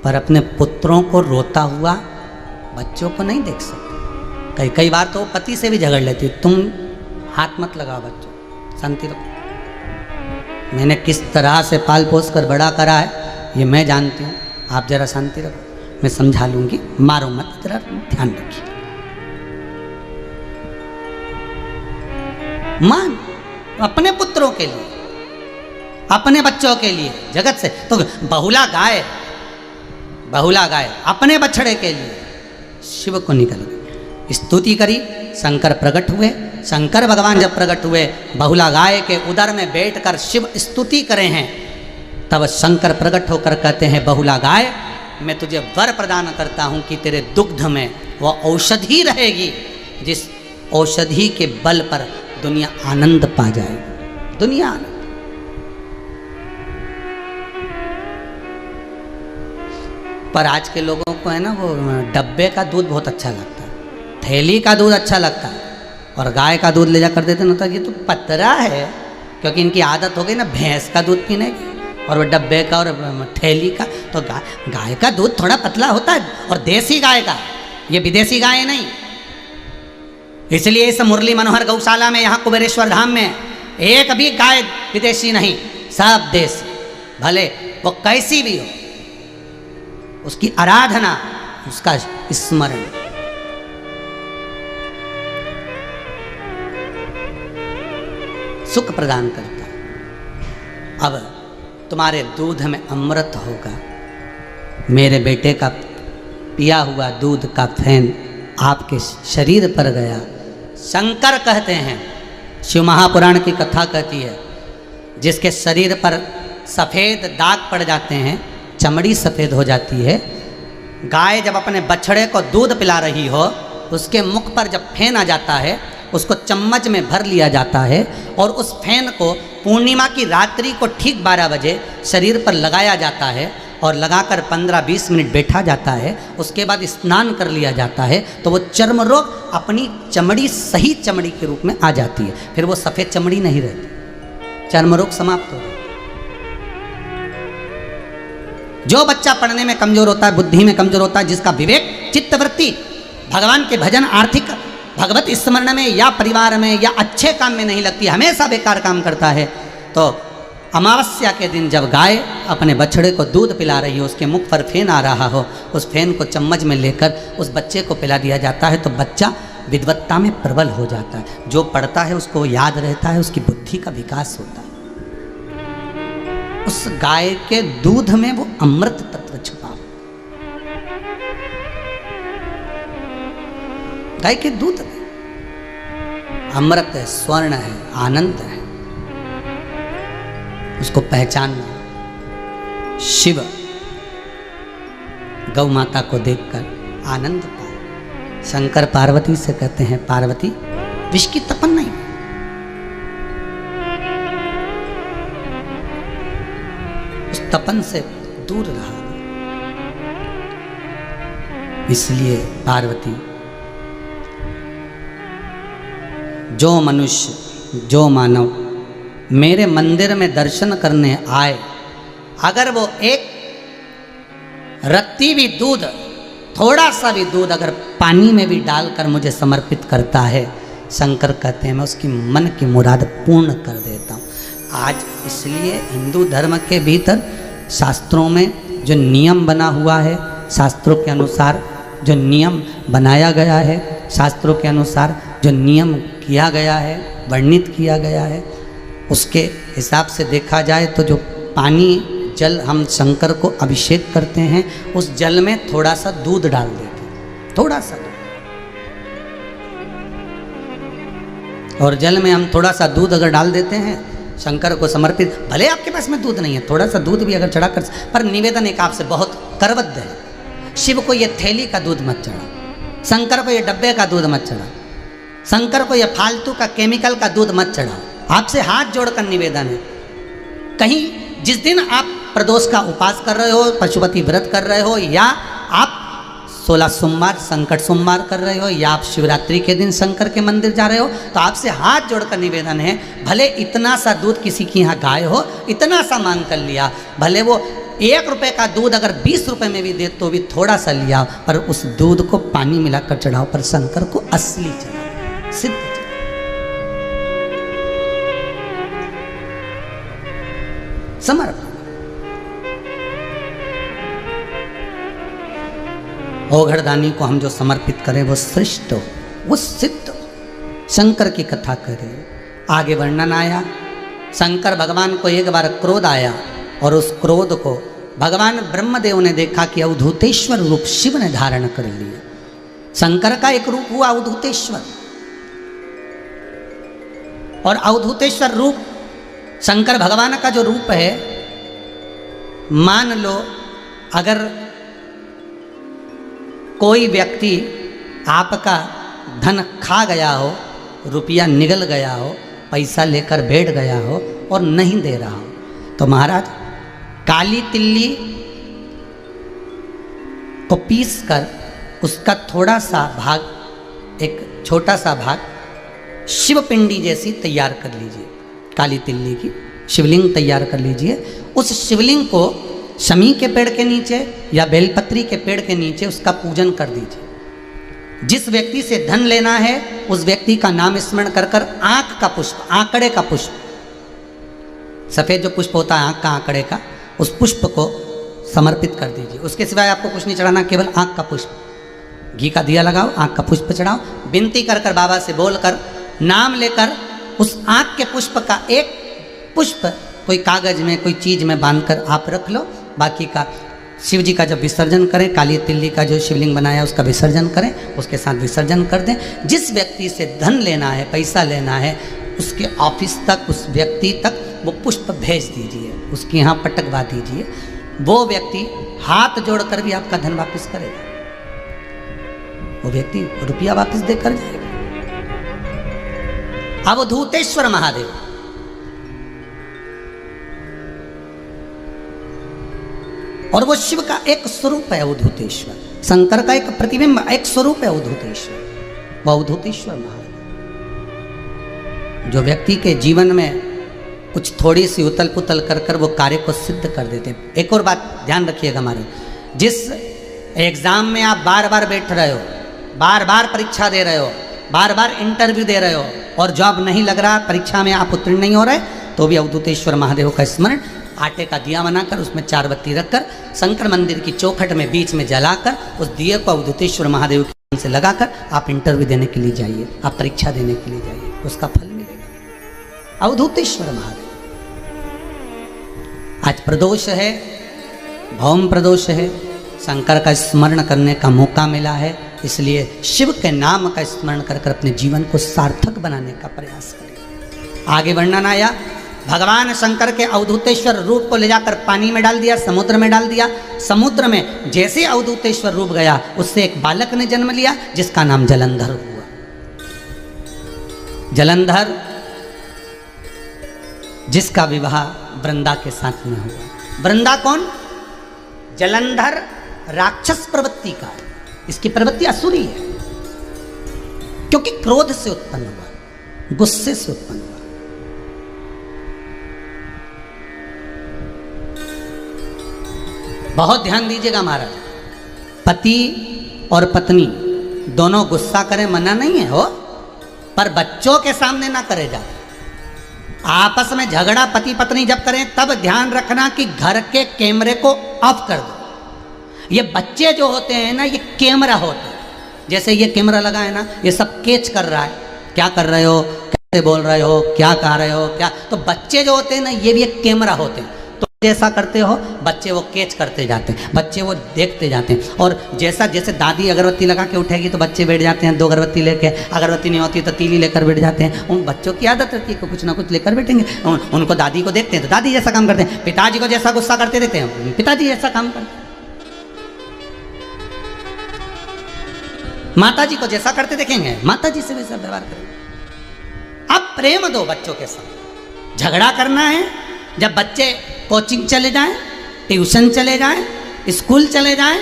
पर अपने पुत्रों को रोता हुआ बच्चों को नहीं देख सकती। कई बार तो पति से भी झगड़ लेती, तुम हाथ मत लगाओ बच्चों, शांति रखो। मैंने किस तरह से पाल पोस कर बड़ा करा है ये मैं जानती हूँ, आप जरा शांति रखो, मैं समझा लूंगी, मारो मत, जरा ध्यान रखिए। मान अपने पुत्रों के लिए, अपने बच्चों के लिए, जगत से तो बहुला गाय अपने बछड़े के लिए शिव को निकल गई, स्तुति करी। शंकर प्रकट हुए, शंकर भगवान जब प्रकट हुए बहुला गाय के उदर में बैठकर शिव स्तुति करे हैं, तब शंकर प्रकट होकर कहते हैं बहुला गाय मैं तुझे वर प्रदान करता हूं कि तेरे दुग्ध में वह औषधि रहेगी जिस औषधि के बल पर दुनिया आनंद पा जाए, दुनिया आनंद। पर आज के लोगों को है ना वो डब्बे का दूध बहुत अच्छा लगता है, थैली का दूध अच्छा लगता है, और गाय का दूध ले जा कर देते ना तो ये तो पतरा है, क्योंकि इनकी आदत हो गई ना भैंस का दूध पीने की, और वो डब्बे का और थैली का। तो गाय का दूध थोड़ा पतला होता है, और देसी गाय का, ये विदेशी गाय नहीं। इसलिए इस मुरली मनोहर गौशाला में यहाँ कुबेरेश्वर धाम में एक भी गाय विदेशी नहीं, सब देसी, भले वो कैसी भी हो, उसकी आराधना, उसका स्मरण। सुख प्रदान करता है। अब तुम्हारे दूध में अमृत होगा। मेरे बेटे का पिया हुआ दूध का फैन आपके शरीर पर गया। शंकर कहते हैं, शिव महापुराण की कथा कहती है, जिसके शरीर पर सफ़ेद दाग पड़ जाते हैं, चमड़ी सफ़ेद हो जाती है, गाय जब अपने बछड़े को दूध पिला रही हो, उसके मुख पर जब फैन आ जाता है, उसको चम्मच में भर लिया जाता है, और उस फैन को पूर्णिमा की रात्रि को ठीक 12 बजे शरीर पर लगाया जाता है, और लगाकर 15-20 मिनट बैठा जाता है। उसके बाद स्नान कर लिया जाता है, तो वो चर्म रोग अपनी चमड़ी सही चमड़ी के रूप में आ जाती है। फिर वो सफ़ेद चमड़ी नहीं रहती, चर्म रोग समाप्त हो गया। जो बच्चा पढ़ने में कमजोर होता है, बुद्धि में कमजोर होता है, जिसका विवेक चित्तवृत्ति भगवान के भजन, आर्थिक भगवत स्मरण में या परिवार में या अच्छे काम में नहीं लगती, हमेशा बेकार काम करता है, तो अमावस्या के दिन जब गाय अपने बछड़े को दूध पिला रही हो, उसके मुख पर फैन आ रहा हो, उस फैन को चम्मच में लेकर उस बच्चे को पिला दिया जाता है, तो बच्चा विद्वत्ता में प्रबल हो जाता है। जो पढ़ता है उसको याद रहता है, उसकी बुद्धि का विकास होता है। उस गाय के दूध में वो अमृत तत्व छुपा। गाय के दूध में अमृत है, स्वर्ण है, आनंद है। उसको पहचानना। शिव गौ माता को देखकर आनंद पाए। शंकर पार्वती से कहते हैं, पार्वती विष की तपन नहीं, उस तपन से दूर रहा। इसलिए पार्वती, जो मनुष्य, जो मानव मेरे मंदिर में दर्शन करने आए, अगर वो एक रत्ती भी दूध, थोड़ा सा भी दूध अगर पानी में भी डालकर मुझे समर्पित करता है, शंकर कहते हैं मैं उसकी मन की मुराद पूर्ण कर देता हूँ। आज इसलिए हिंदू धर्म के भीतर शास्त्रों में जो नियम बना हुआ है, शास्त्रों के अनुसार जो नियम बनाया गया है, शास्त्रों के अनुसार जो नियम किया गया है, वर्णित किया गया है, उसके हिसाब से देखा जाए तो जो पानी जल हम शंकर को अभिषेक करते हैं, उस जल में थोड़ा सा दूध डाल देते हैं, थोड़ा सा दूध। और जल में हम थोड़ा सा दूध अगर डाल देते हैं शंकर को समर्पित, भले आपके पास में दूध नहीं है, थोड़ा सा दूध भी अगर चढ़ा कर, पर निवेदन एक आपसे बहुत करबद्ध है। शिव को ये थैली का दूध मत चढ़ा, शंकर को ये डब्बे का दूध मत चढ़ा, शंकर को ये फालतू का केमिकल का दूध मत चढ़ा। आपसे हाथ जोड़कर निवेदन है, कहीं जिस दिन आप प्रदोष का उपास कर रहे हो, पशुपति व्रत कर रहे हो, या आप 16 सोमवार संकट सोमवार कर रहे हो या आप शिवरात्रि के दिन शंकर के मंदिर जा रहे हो, तो आपसे हाथ जोड़कर निवेदन है, भले इतना सा दूध किसी की यहाँ गाय हो, इतना सा मांग कर लिया, भले वो 1 रुपए का दूध अगर 20 रुपए में भी दे तो भी थोड़ा सा लिया, पर उस दूध को पानी मिलाकर चढ़ाओ, पर शंकर को असली चढ़ाओ, सिद्ध चढ़ाओ। समर्पण। ओघड़दानी को हम जो समर्पित करें वो श्रेष्ठ हो, वो सिद्ध हो। शंकर की कथा करें, आगे वर्णन आया, शंकर भगवान को एक बार क्रोध आया और उस क्रोध को भगवान ब्रह्मदेव ने देखा कि अवधूतेश्वर रूप शिव ने धारण कर लिया। शंकर का एक रूप हुआ अवधूतेश्वर, और अवधूतेश्वर रूप शंकर भगवान का जो रूप है, मान लो अगर कोई व्यक्ति आपका धन खा गया हो, रुपया निगल गया हो, पैसा लेकर बैठ गया हो और नहीं दे रहा हो, तो महाराज काली तिल्ली को पीस कर उसका थोड़ा सा भाग, एक छोटा सा भाग शिवपिंडी जैसी तैयार कर लीजिए, काली तिल्ली की शिवलिंग तैयार कर लीजिए। उस शिवलिंग को शमी के पेड़ के नीचे या बेलपत्री के पेड़ के नीचे उसका पूजन कर दीजिए। जिस व्यक्ति से धन लेना है उस व्यक्ति का नाम स्मरण कर कर आंख का पुष्प, आंकड़े का पुष्प, सफेद जो पुष्प होता है आंख का, आंकड़े का, उस पुष्प को समर्पित कर दीजिए। उसके सिवाय आपको कुछ नहीं चढ़ाना, केवल आंख का पुष्प, घी का दिया लगाओ, आंख का पुष्प चढ़ाओ, विनती कर कर बाबा से बोलकर नाम लेकर उस आंख के पुष्प का एक पुष्प कोई कागज में, कोई चीज में बांधकर आप रख लो। बाकी का शिव जी का जब विसर्जन करें, काली तिल्ली का जो शिवलिंग बनाया उसका विसर्जन करें, उसके साथ विसर्जन कर दें। जिस व्यक्ति से धन लेना है, पैसा लेना है, उसके ऑफिस तक, उस व्यक्ति तक वो पुष्प भेज दीजिए, उसके यहाँ पटकवा दीजिए। वो व्यक्ति हाथ जोड़कर भी आपका धन वापस करेगा, वो व्यक्ति रुपया वापस देकर जाएगा। अवधूतेश्वर महादेव, और वो शिव का एक स्वरूप है अवधूतेश्वर, शंकर का एक प्रतिबिंब, एक स्वरूप है अवधूतेश्वर, वो अवधूतेश्वर महादेव। जो व्यक्ति के जीवन में कुछ थोड़ी सी उतल पुतल कर कर वो कार्य को सिद्ध कर देते हैं। एक और बात ध्यान रखिएगा हमारे, जिस एग्जाम में आप बार बार बैठ रहे हो, बार बार परीक्षा दे रहे हो, बार बार इंटरव्यू दे रहे हो और जॉब नहीं लग रहा, परीक्षा में आप उत्तीर्ण नहीं हो रहे, तो भी अवधूतेश्वर महादेव का स्मरण, आटे का दिया बनाकर उसमें 4 बत्ती रखकर शंकर मंदिर की चौखट में बीच में जलाकर उस दिए को अवधूतेश्वर महादेव के नाम से लगाकर आप इंटरव्यू देने के लिए जाइए, आप परीक्षा देने के लिए जाइए, उसका फल मिलेगा। अवधूतेश्वर महादेव। आज प्रदोष है, भौम प्रदोष है, शंकर का स्मरण करने का मौका मिला है, इसलिए शिव के नाम का स्मरण कर कर अपने जीवन को सार्थक बनाने का प्रयास करें। आगे वर्णन आया, भगवान शंकर के अवधूतेश्वर रूप को ले जाकर पानी में डाल दिया, समुद्र में डाल दिया। समुद्र में जैसे अवधूतेश्वर रूप गया, उससे एक बालक ने जन्म लिया जिसका नाम जलंधर हुआ। जलंधर जिसका विवाह वृंदा के साथ में हुआ। वृंदा कौन? जलंधर राक्षस प्रवृत्ति का, इसकी प्रवृत्ति असुरी है, क्योंकि क्रोध से उत्पन्न हुआ, गुस्से से उत्पन्न हुआ। बहुत ध्यान दीजिएगा महाराज, पति और पत्नी दोनों गुस्सा करें, मना नहीं है हो, पर बच्चों के सामने ना करे जा। आपस में झगड़ा पति पत्नी जब करें तब ध्यान रखना कि घर के कैमरे को ऑफ कर दो। ये बच्चे जो होते हैं ना, ये कैमरा होते हैं, जैसे ये कैमरा लगा है ना, ये सब कैच कर रहा है, क्या कर रहे हो, कैसे बोल रहे हो, क्या कह रहे हो, क्या। तो बच्चे जो होते हैं ना, ये भी एक कैमरा होते हैं। तो जैसा करते हो बच्चे वो कैच करते जाते हैं, बच्चे वो देखते जाते हैं। और जैसा जैसे दादी अगरबत्ती लगा के उठेगी तो बच्चे बैठ जाते हैं 2 अगरबत्ती लेके, अगरबत्ती नहीं होती तो तीली लेकर बैठ जाते हैं। उन बच्चों की आदत रहती है, कुछ ना कुछ लेकर बैठेंगे। उनको दादी को देखते हैं तो दादी जैसा काम करते हैं, पिताजी को जैसा गुस्सा करते रहते हैं, पिताजी जैसा काम करते हैं, माता जी को जैसा करते देखेंगे माता जी से वैसा व्यवहार करेंगे। अब प्रेम दो बच्चों के साथ। झगड़ा करना है जब बच्चे कोचिंग चले जाएं, ट्यूशन चले जाएं, स्कूल चले जाएं,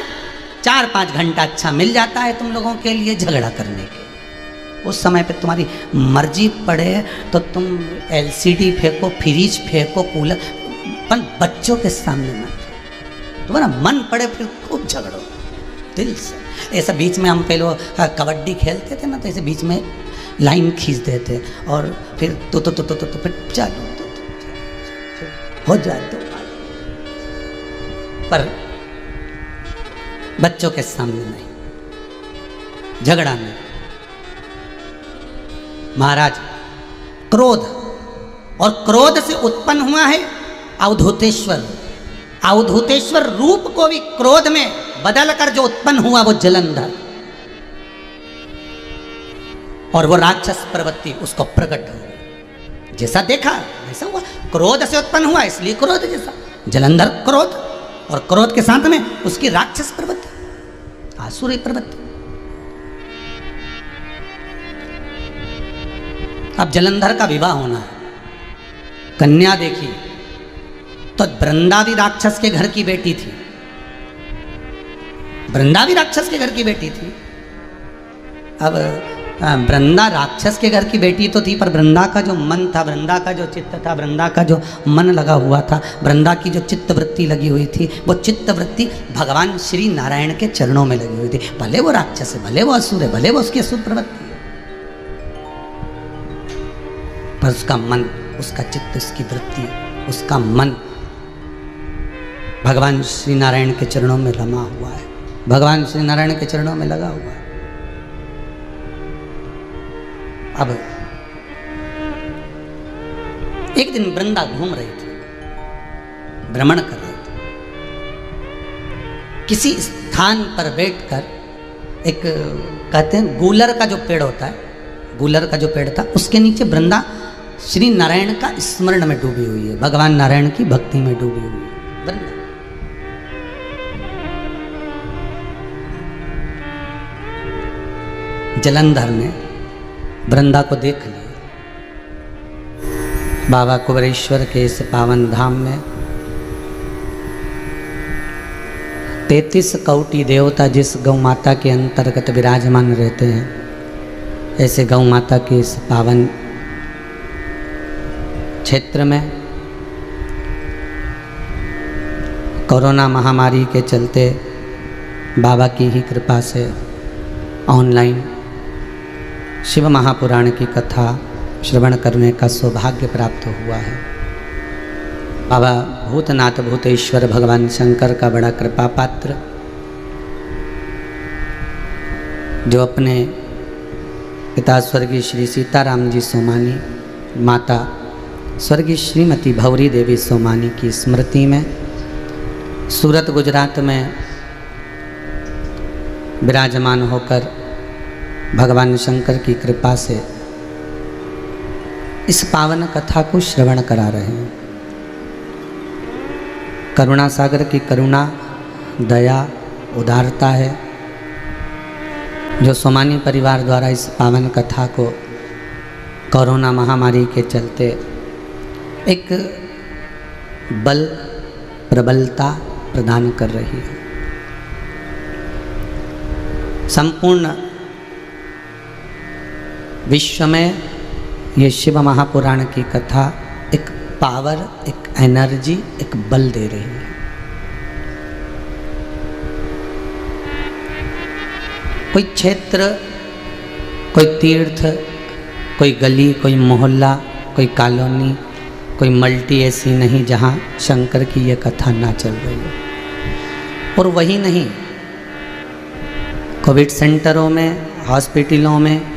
4-5 घंटा अच्छा मिल जाता है तुम लोगों के लिए झगड़ा करने के। उस समय पे तुम्हारी मर्जी पड़े तो तुम LCD फेंको, फ्रिज फेंको, कूलर, पर बच्चों के सामने मत। तुम्हारा मन पड़े फिर खूब झगड़ो दिल से। ऐसा बीच में हम पहले कबड्डी खेलते थे ना, तो ऐसे बीच में लाइन खींच देते और फिर तो फिर चालू फिर हो जाए तो। पर बच्चों के सामने नहीं, झगड़ा नहीं। महाराज क्रोध, और क्रोध से उत्पन्न हुआ है अवधूतेश्वर। अवधूतेश्वर रूप को भी क्रोध में बदल कर जो उत्पन्न हुआ वो जलंधर, और वो राक्षस प्रवृत्ति उसको प्रकट हो। जैसा देखा वैसा हुआ। क्रोध से उत्पन्न हुआ इसलिए क्रोध जैसा, जलंधर क्रोध, और क्रोध के साथ में उसकी राक्षस प्रवृत्ति, आसुरी प्रवृत्ति। अब जलंधर का विवाह होना है, कन्या देखी तो वृंदा भी राक्षस के घर की बेटी थी। वृंदा भी राक्षस के घर की बेटी थी। अब वृंदा राक्षस के घर की बेटी तो थी, पर वृंदा का जो मन था, वृंदा का जो चित्त था, वृंदा का जो मन लगा हुआ था, वृंदा की जो चित्त वृत्ति लगी हुई थी, वो चित्त वृत्ति भगवान श्री नारायण के चरणों में लगी हुई थी। भले वो राक्षस है, भले वो असुर है, भले वो उसकी असुर प्रवृत्ति है, पर उसका मन, उसका चित्त, उसकी वृत्ति, उसका मन भगवान श्री नारायण के चरणों में रमा हुआ है, भगवान श्री नारायण के चरणों में लगा हुआ है। अब एक दिन वृंदा घूम रही थी, भ्रमण कर रही थी। किसी स्थान पर बैठकर, एक कहते हैं गूलर का जो पेड़ होता है, गूलर का जो पेड़ था, उसके नीचे वृंदा श्री नारायण का स्मरण में डूबी हुई है, भगवान नारायण की भक्ति में डूबी हुई है वृंदा। जलंधर ने वृंदा को देख लिया। बाबा कुबेरेश्वर के इस पावन धाम में 33 कोटि देवता जिस गौ माता के अंतर्गत विराजमान रहते हैं, ऐसे गौ माता के इस पावन क्षेत्र में कोरोना महामारी के चलते बाबा की ही कृपा से ऑनलाइन शिव महापुराण की कथा श्रवण करने का सौभाग्य प्राप्त हुआ है। बाबा भूतनाथ भूतेश्वर भगवान शंकर का बड़ा कृपा पात्र, जो अपने पिता स्वर्गीय श्री सीताराम जी सोमानी, माता स्वर्गीय श्रीमती भवरी देवी सोमानी की स्मृति में सूरत गुजरात में विराजमान होकर भगवान शंकर की कृपा से इस पावन कथा को श्रवण करा रहे हैं। करुणा सागर की करुणा, दया, उदारता है, जो सोमानी परिवार द्वारा इस पावन कथा को कोरोना महामारी के चलते एक बल, प्रबलता प्रदान कर रही है। संपूर्ण विश्व में ये शिव महापुराण की कथा एक पावर, एक एनर्जी, एक बल दे रही है। कोई क्षेत्र, कोई तीर्थ, कोई गली, कोई मोहल्ला, कोई कॉलोनी, कोई मल्टी ऐसी नहीं जहाँ शंकर की ये कथा ना चल रही हो। और वही नहीं, कोविड सेंटरों में, हॉस्पिटलों में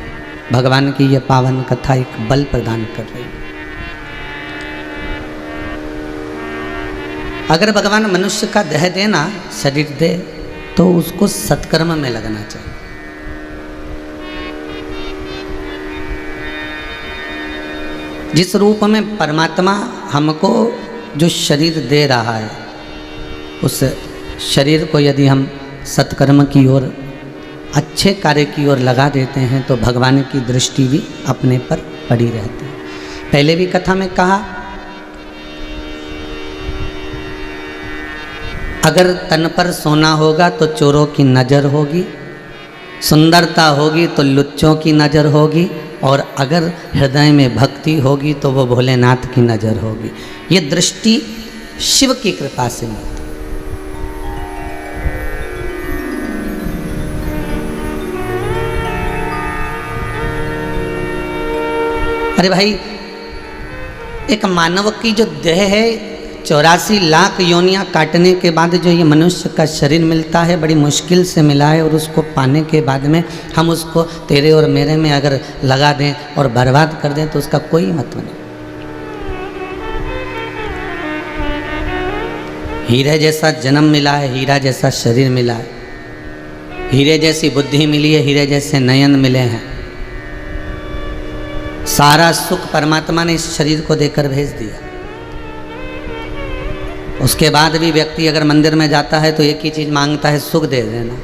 भगवान की ये पावन कथा एक बल प्रदान कर रही है। अगर भगवान मनुष्य का देह देना, शरीर दे, तो उसको सत्कर्म में लगना चाहिए। जिस रूप में परमात्मा हमको जो शरीर दे रहा है, उस शरीर को यदि हम सत्कर्म की ओर, अच्छे कार्य की ओर लगा देते हैं तो भगवान की दृष्टि भी अपने पर पड़ी रहती है। पहले भी कथा में कहा अगर तन पर सोना होगा तो चोरों की नज़र होगी, सुंदरता होगी तो लुच्चों की नज़र होगी, और अगर हृदय में भक्ति होगी तो वो भोलेनाथ की नज़र होगी। ये दृष्टि शिव की कृपा से मिलती। अरे भाई, एक मानव की जो देह है 84 लाख योनियां काटने के बाद जो ये मनुष्य का शरीर मिलता है, बड़ी मुश्किल से मिला है, और उसको पाने के बाद में हम उसको तेरे और मेरे में अगर लगा दें और बर्बाद कर दें तो उसका कोई मतलब नहीं। हीरे जैसा जन्म मिला है, हीरा जैसा शरीर मिला है, हीरे जैसी बुद्धि मिली है, हीरे जैसे नयन मिले हैं। सारा सुख परमात्मा ने इस शरीर को देकर भेज दिया। उसके बाद भी व्यक्ति अगर मंदिर में जाता है तो एक ही चीज मांगता है, सुख दे देना।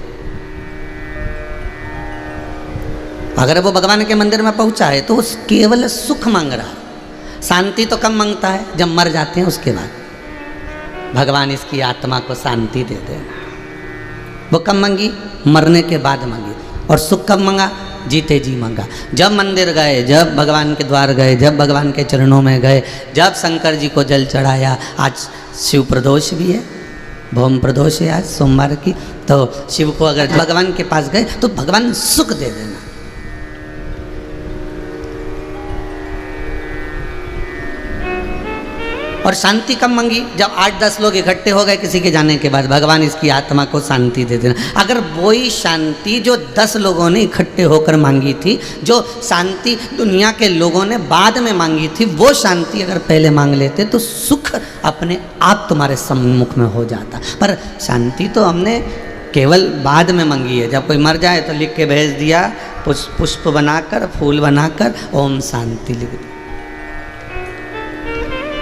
अगर वो भगवान के मंदिर में पहुंचा है तो उस केवल सुख मांग रहा है। शांति तो कम मांगता है, जब मर जाते हैं उसके बाद भगवान इसकी आत्मा को शांति दे देना। वो कब मांगी? मरने के बाद मांगी। और सुख कब मांगा? जीते जी मांगा। जब मंदिर गए, जब भगवान के द्वार गए, जब भगवान के चरणों में गए, जब शंकर जी को जल चढ़ाया। आज शिव प्रदोष भी है, भौम प्रदोष है आज सोमवार की, तो शिव को अगर भगवान के पास गए तो भगवान सुख दे देना। और शांति कब मांगी? जब 8-10 लोग इकट्ठे हो गए किसी के जाने के बाद, भगवान इसकी आत्मा को शांति दे देना। अगर वही शांति जो 10 लोगों ने इकट्ठे होकर मांगी थी, जो शांति दुनिया के लोगों ने बाद में मांगी थी, वो शांति अगर पहले मांग लेते तो सुख अपने आप तुम्हारे सम्मुख में हो जाता। पर शांति तो हमने केवल बाद में मांगी है। जब कोई मर जाए तो लिख के भेज दिया, पुष्प बनाकर, फूल बनाकर, ओम शांति लिख दी।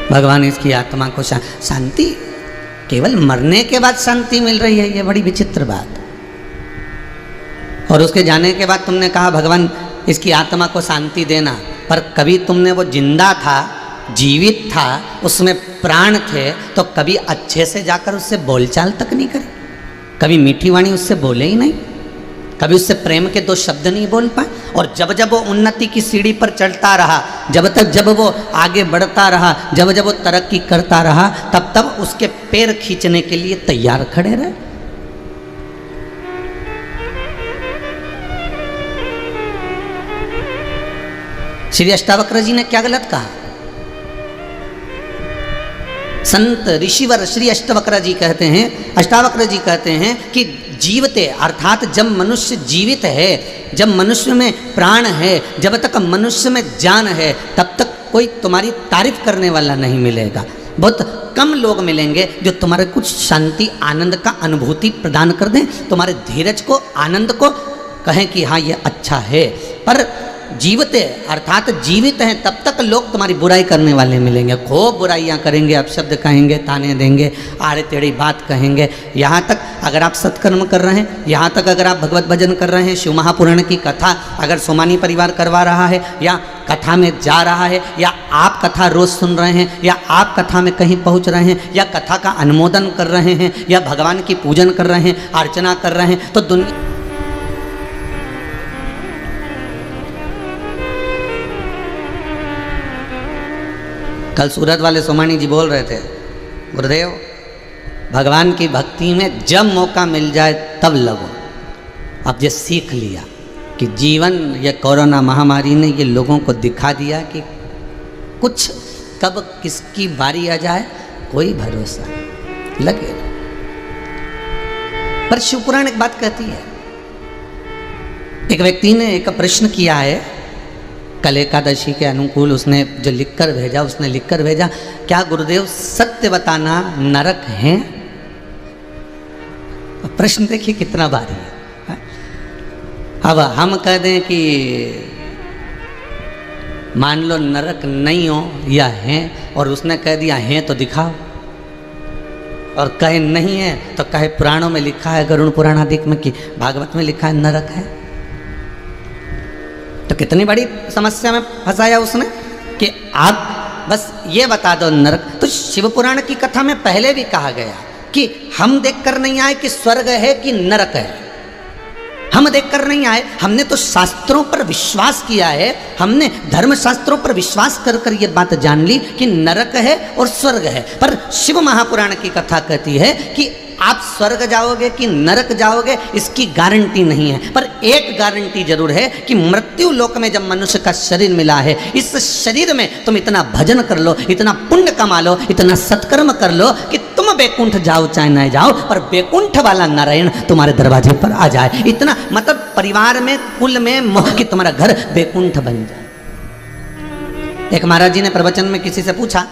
भगवान इसकी आत्मा को शांति केवल मरने के बाद शांति मिल रही है, ये बड़ी विचित्र बात। और उसके जाने के बाद तुमने कहा भगवान इसकी आत्मा को शांति देना, पर कभी तुमने वो जिंदा था, जीवित था, उसमें प्राण थे, तो कभी अच्छे से जाकर उससे बोलचाल तक नहीं करी, कभी मीठी वाणी उससे बोले ही नहीं, कभी उससे प्रेम के 2 शब्द नहीं बोल पाए। और जब जब वो उन्नति की सीढ़ी पर चढ़ता रहा, जब वो आगे बढ़ता रहा, जब वो तरक्की करता रहा, तब तब उसके पैर खींचने के लिए तैयार खड़े रहे। श्री अष्टावक्र जी ने क्या गलत कहा? संत ऋषिवर श्री अष्टावक्र जी कहते हैं, अष्टावक्र जी कहते हैं कि जीवते अर्थात जब मनुष्य जीवित है, जब मनुष्य में प्राण है, जब तक मनुष्य में जान है, तब तक कोई तुम्हारी तारीफ करने वाला नहीं मिलेगा। बहुत कम लोग मिलेंगे जो तुम्हारे कुछ शांति आनंद का अनुभूति प्रदान कर दें, तुम्हारे धीरज को, आनंद को कहें कि हाँ ये अच्छा है। पर जीवते अर्थात जीवित हैं तब तक लोग तुम्हारी बुराई करने वाले मिलेंगे, खूब बुराइयां करेंगे, अपशब्द कहेंगे, ताने देंगे, आड़े टेढ़ी बात कहेंगे। यहाँ तक अगर आप सत्कर्म कर रहे हैं, यहाँ तक अगर आप भगवत भजन कर रहे हैं, शिव महापुराण की कथा अगर सोमानी परिवार करवा रहा है, या कथा में जा रहा है, या आप कथा रोज सुन रहे हैं, या आप कथा में कहीं पहुँच रहे हैं, या कथा का अनुमोदन कर रहे हैं, या भगवान की पूजन कर रहे हैं, अर्चना कर रहे हैं, तो दुनिया कल सूरत वाले सोमानी जी बोल रहे थे, गुरुदेव भगवान की भक्ति में जब मौका मिल जाए तब लगो। अब ये सीख लिया कि जीवन, ये कोरोना महामारी ने ये लोगों को दिखा दिया कि कुछ कब किसकी बारी आ जाए कोई भरोसा लगे। पर शिवपुराण एक बात कहती है, एक व्यक्ति ने एक प्रश्न किया है कल एकादशी के अनुकूल, उसने जो लिखकर भेजा, उसने लिखकर भेजा, क्या गुरुदेव सत्य बताना नरक है? प्रश्न देखिए कितना भारी है। अब हम कह दें कि मान लो नरक नहीं हो या है, और उसने कह दिया है तो दिखाओ, और कहे नहीं है तो कहे पुराणों में लिखा है, गरुड़ पुराण आदि में कि भागवत में लिखा है नरक है। तो कितनी बड़ी समस्या में फंसाया उसने कि आप बस ये बता दो नरक। तो शिव पुराण की कथा में पहले भी कहा गया कि हम देखकर नहीं आए कि स्वर्ग है कि नरक है। हम देखकर नहीं आए, हमने तो शास्त्रों पर विश्वास किया है, हमने धर्म शास्त्रों पर विश्वास कर कर ये बात जान ली कि नरक है और स्वर्ग है। पर शिव महापुराण की कथा कहती है कि आप स्वर्ग जाओगे कि नरक जाओगे इसकी गारंटी नहीं है, पर एक गारंटी जरूर है कि मृत्यु लोक में जब मनुष्य का शरीर मिला है, इस शरीर में तुम इतना भजन कर लो, इतना पुण्य कमा लो, इतना सत्कर्म कर लो कि तुम बैकुंठ जाओ चाहे न जाओ, पर बैकुंठ वाला नारायण तुम्हारे दरवाजे पर आ जाए। इतना मतलब परिवार में, कुल में मोह कि तुम्हारा घर बैकुंठ बन जाए। एक महाराज जी ने प्रवचन में किसी से पूछा,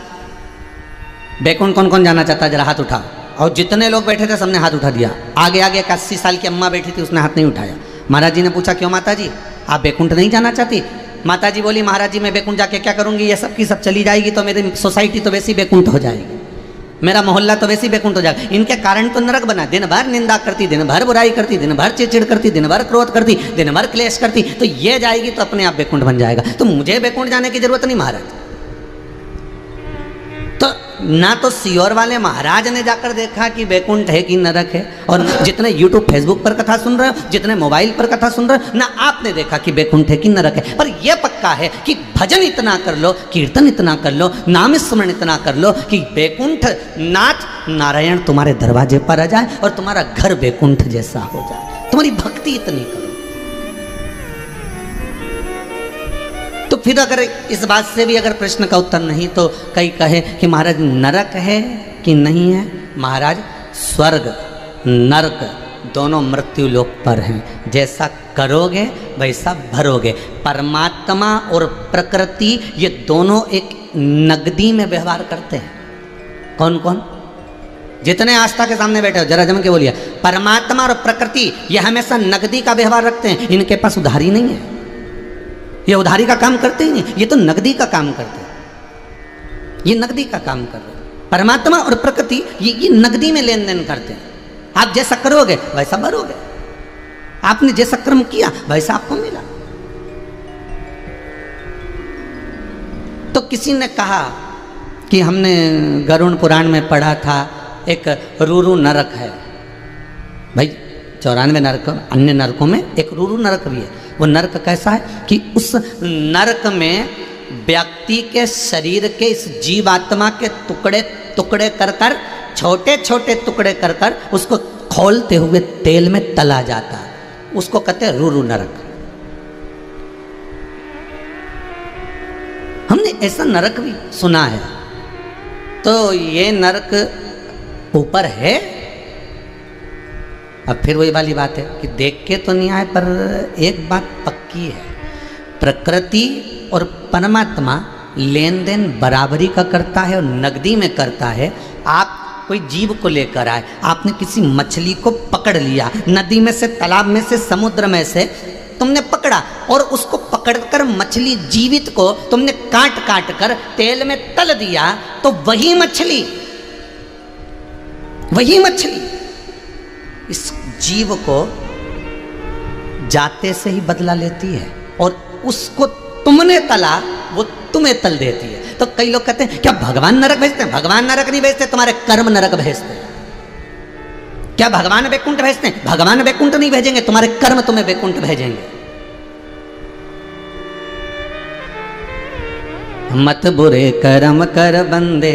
बैकुंठ कौन कौन जाना चाहता है, जरा हाथ उठाओ। और जितने लोग बैठे थे सबने हाथ उठा दिया। आगे आगे एक 80 साल की अम्मा बैठी थी, उसने हाथ नहीं उठाया। महाराज जी ने पूछा, क्यों माता जी, आप बैकुंठ नहीं जाना चाहती? माता जी बोली, महाराज जी मैं बैकुंठ जाके क्या करूंगी, ये सब की सब चली जाएगी तो मेरी सोसाइटी तो वैसी बैकुंठ हो जाएगी, मेरा मोहल्ला तो वैसी बैकुंठ हो जाएगा। इनके कारण तो नरक बना, दिन भर निंदा करती, दिन भर बुराई करती, दिन भर चिड़चिड़ करती, दिन भर क्रोध करती, दिन भर क्लेश करती, तो ये जाएगी तो अपने आप बैकुंठ बन जाएगा, तो मुझे बैकुंठ जाने की जरूरत नहीं महाराज। तो ना तो सियोर वाले महाराज ने जाकर देखा कि बैकुंठ है कि नरक है, और जितने यूट्यूब फेसबुक पर कथा सुन रहे हो, जितने मोबाइल पर कथा सुन रहे हो, ना आपने देखा कि बैकुंठ है कि नरक है। पर यह पक्का है कि भजन इतना कर लो, कीर्तन इतना कर लो, नाम स्मरण इतना कर लो कि बैकुंठ नाथ नारायण तुम्हारे दरवाजे पर आ जाए और तुम्हारा घर बैकुंठ जैसा हो जाए। तुम्हारी भक्ति इतनी करो। तो फिर अगर इस बात से भी अगर प्रश्न का उत्तर नहीं, तो कई कहे कि महाराज नरक है कि नहीं है। महाराज स्वर्ग नरक दोनों मृत्यु लोक पर हैं, जैसा करोगे वैसा भरोगे। परमात्मा और प्रकृति ये दोनों एक नगदी में व्यवहार करते हैं। कौन कौन? जितने आस्था के सामने बैठे हो जरा जम के बोलिए, परमात्मा और प्रकृति ये हमेशा नगदी का व्यवहार रखते हैं। इनके पास उधारी नहीं है, ये उधारी का काम करते ही नहीं, ये तो नगदी का काम करते हैं। ये नगदी का काम कर रहे हैं। परमात्मा और प्रकृति ये नगदी में लेन देन करते हैं। आप जैसा करोगे वैसा भरोगे, आपने जैसा कर्म किया वैसा आपको मिला। तो किसी ने कहा कि हमने गरुड़ पुराण में पढ़ा था एक रूरू नरक है। भाई 94 नरक, अन्य नरकों में एक रूरू नरक भी है। वो नरक कैसा है कि उस नरक में व्यक्ति के शरीर के इस जीवात्मा के टुकड़े टुकड़े कर कर, छोटे छोटे टुकड़े कर कर उसको खोलते हुए तेल में तला जाता है। उसको कहते हैं रूरू नरक। हमने ऐसा नरक भी सुना है। तो ये नरक ऊपर है। अब फिर वही वाली बात है कि देख के तो नहीं आए, पर एक बात पक्की है, प्रकृति और परमात्मा लेन देन बराबरी का करता है और नगदी में करता है। आप कोई जीव को लेकर आए, आपने किसी मछली को पकड़ लिया, नदी में से, तालाब में से, समुद्र में से तुमने पकड़ा, और उसको पकड़कर मछली जीवित को तुमने काट काट कर तेल में तल दिया, तो वही मछली इस जीव को जाते से ही बदला लेती है, और उसको तुमने तला वो तुम्हें तल देती है। तो कई लोग कहते हैं क्या भगवान नरक भेजते हैं? भगवान नरक नहीं भेजते, तुम्हारे कर्म नरक भेजते हैं। क्या भगवान बैकुंठ भेजते हैं? भगवान बैकुंठ नहीं भेजेंगे, तुम्हारे कर्म तुम्हें बैकुंठ भेजेंगे। मत बुरे कर्म कर बंदे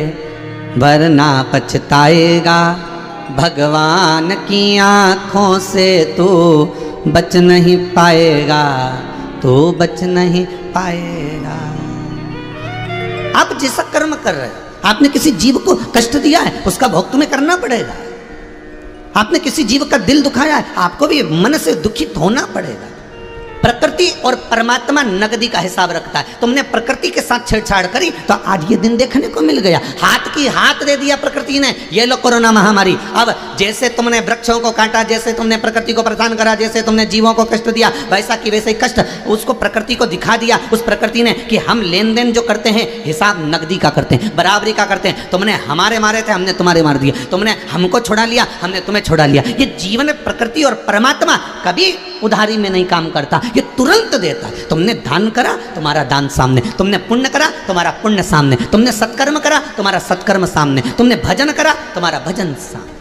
वरना पछताएगा, भगवान की आँखों से तू बच नहीं पाएगा, तू बच नहीं पाएगा। आप जैसा कर्म कर रहे हो, आपने किसी जीव को कष्ट दिया है, उसका भोग तुम्हें करना पड़ेगा। आपने किसी जीव का दिल दुखाया है, आपको भी मन से दुखित होना पड़ेगा। प्रकृति और परमात्मा नगदी का हिसाब रखता है। तुमने प्रकृति के साथ छेड़छाड़ करी तो आज ये दिन देखने को मिल गया। हाथ की हाथ दे दिया प्रकृति ने, ये लो कोरोना महामारी। अब जैसे तुमने वृक्षों को काटा, जैसे तुमने प्रकृति को परेशान करा, जैसे तुमने जीवों को कष्ट दिया, वैसा की वैसे ही कष्ट उसको प्रकृति को दिखा दिया। उस प्रकृति ने कि हम लेन देन जो करते हैं हिसाब नगदी का करते हैं, बराबरी का करते हैं। तुमने हमारे मारे थे, हमने तुम्हारे मार दिए, तुमने हमको छोड़ा लिया, हमने तुम्हें छोड़ा लिया। ये जीवन प्रकृति और परमात्मा कभी उधारी में नहीं काम करता, ये तुरंत देता है। तुमने दान करा, तुम्हारा दान सामने, तुमने पुण्य करा, तुम्हारा पुण्य सामने, तुमने सत्कर्म करा, तुम्हारा सत्कर्म सामने, तुमने भजन करा, तुम्हारा भजन सामने।